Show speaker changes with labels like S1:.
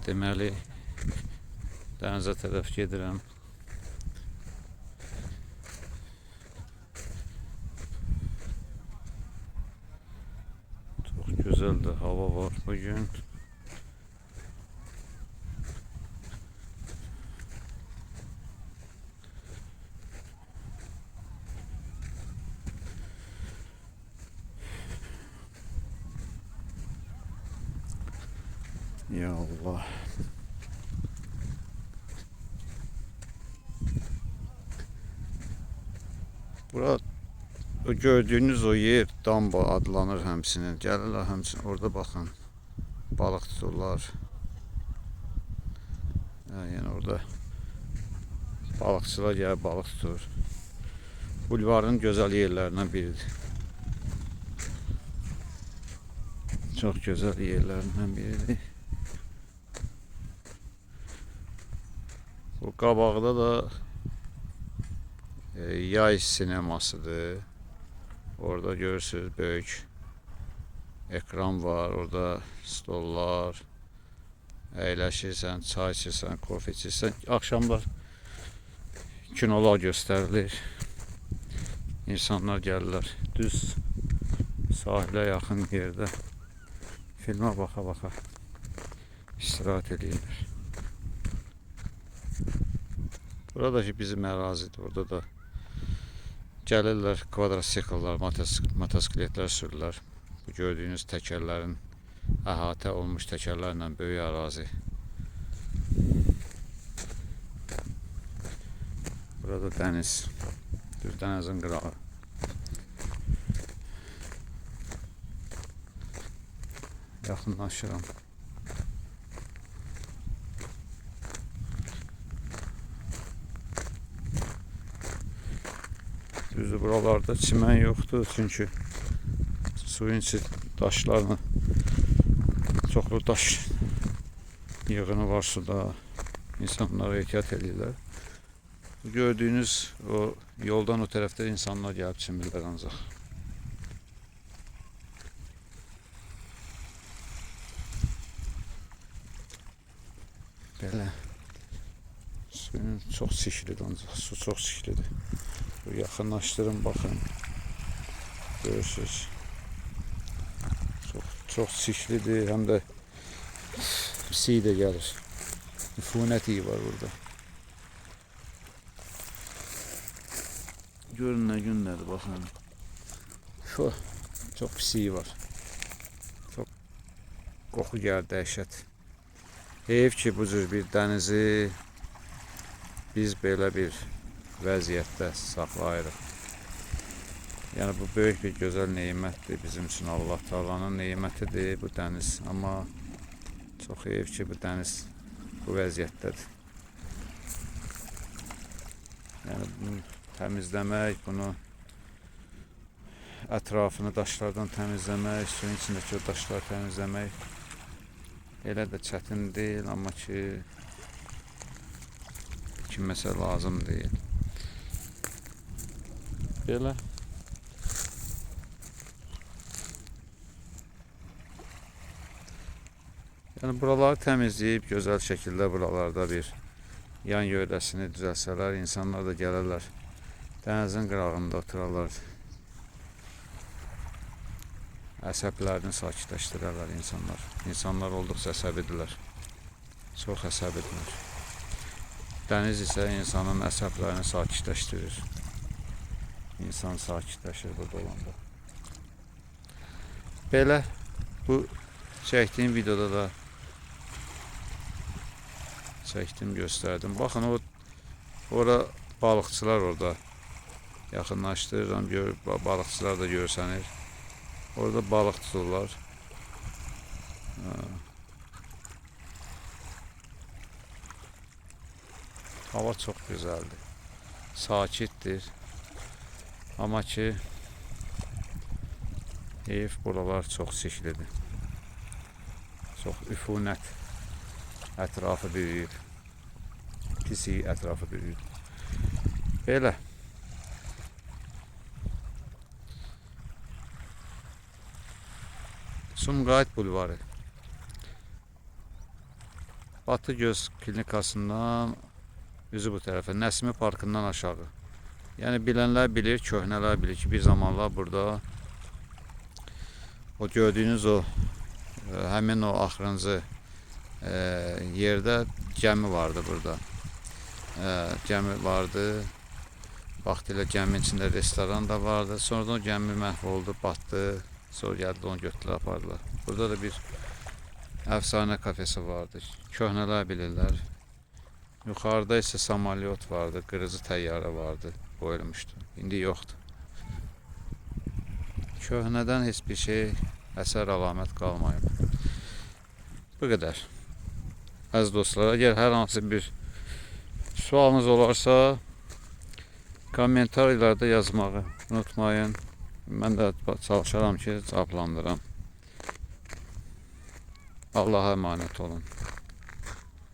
S1: Deməli, dənizə tərəf gedirəm. Çox gözəl də hava var bugün. Ya Allah. Burada o gördüğünüz o yer Damba adlanır həmçinin. Gəlirlər həmçinin orada baxın. Balıq tuturlar. Yəni orada balıqçılar gəlib balıq tutur. Bulvarın gözəl yerlərindən biridir. Çox gözəl yerlərindən biridir. Bu qabağda da yay sinemasıdır. Orada görürsünüz böyük ekran var. Orada stollar. Əyləşirsən, çay içirsən, kofe içirsən. Axşamlar kinolar göstərilir. İnsanlar gəlirlər. Düz sahilə yaxın yerdə filmə baxa-baxa istirahət edirlər. Burada ki bizim ərazidir. Orada da gəlirlər kvadrotsikllar, motosikletlər sürürlər. Bu gördüyünüz təkərlərin əhatə olmuş təkərlərlə böyük ərazi. Burada dəniz, düz dənizin qırağı. Yaxınlaşıram. Düzdür, buralarda çimən yoxdur, çünki suyun içi daşlarla çoxlu daş yığını var suda. İnsanlar ehtiyat edirlər. Gördüyünüz o yoldan o tərəfdə insanlar gəlib çimirlər ancaq. Belə suyun çox çirklidir ancaq. Su çox çirklidir. Yaxınlaşdırın baxın. Görürsünüz. Çox çirklidir, həm də pisi də gəlir. Üfunət iyi var burada. Görün nə günlərdir baxın. Çox pisi var. Çox qoxu gəlir, dəhşət. Heyf ki bu cür bir dənizi biz belə bir vəziyyətdə saxlayırıq. Yəni bu böyük bir gözəl nemətdir bizim üçün. Allah Taala'nın nemətidir bu dəniz. Amma çox heyf ki bu dəniz bu vəziyyətdədir. Yəni bunu təmizləmək, bunu ətrafını daşlardan təmizləmək, suyun içindəki o daşları təmizləmək elə də çətin deyil, amma ki kiməsə lazım deyil. Belə. Yəni buraları təmizləyib gözəl şəkildə buralarda bir yan yörəsini düzəlsələr, insanlar da gələrlər. Dənizin qırağında oturarlar. Əsəblərini sakitləşdirərlər insanlar. İnsanlar olduqca əsəbidirlər. Çox əsəbidirlər. Dəniz isə insanın əsəblərini sakitləşdirir. İnsan sakitləşir burada olanda. Belə bu çəkdiyim videoda da çəkdim, göstərdim. Baxın ora balıqçılar orada. Yaxınlaşdırıram, balıqçılar da görsənir. Orada balıq tuturlar. Hava çox gözəldir. Sakitdir. Amma ki heyf buralar çox çirklidir. Çox üfunət. Ətrafı büyüyür. Pisi ətrafı büyüyür. Belə. Sumqayıt bulvarı. Batıgöz klinikasından üzü bu tərəfə, Nəsimi parkından aşağı. Yəni bilənlər bilir, köhnələr bilir ki, bir zamanlar burada o gördüyünüz o həmin o axırıncı yerdə gəmi vardı burada. Gəmi vardı. Vaxtilə gəminin içində restoran da vardı. Sonradan o gəmi məhv oldu, batdı. Sonra gəldi onu götürdülər, apardılar. Burada da bir əfsanə kafesi vardı. Köhnələr bilirlər. Yuxarıda isə samolyot vardı, qırıcı təyyarə vardı, qoyulmuşdu. İndi yoxdur. Köhnədən heç bir şey, əsər əlamət qalmayıb. Bu qədər. Əziz dostlar, əgər hər hansı bir sualınız olarsa, kommentarlarda yazmağı unutmayın. Mən də çalışaram ki, cavablandıram. Allah'a emanet olun.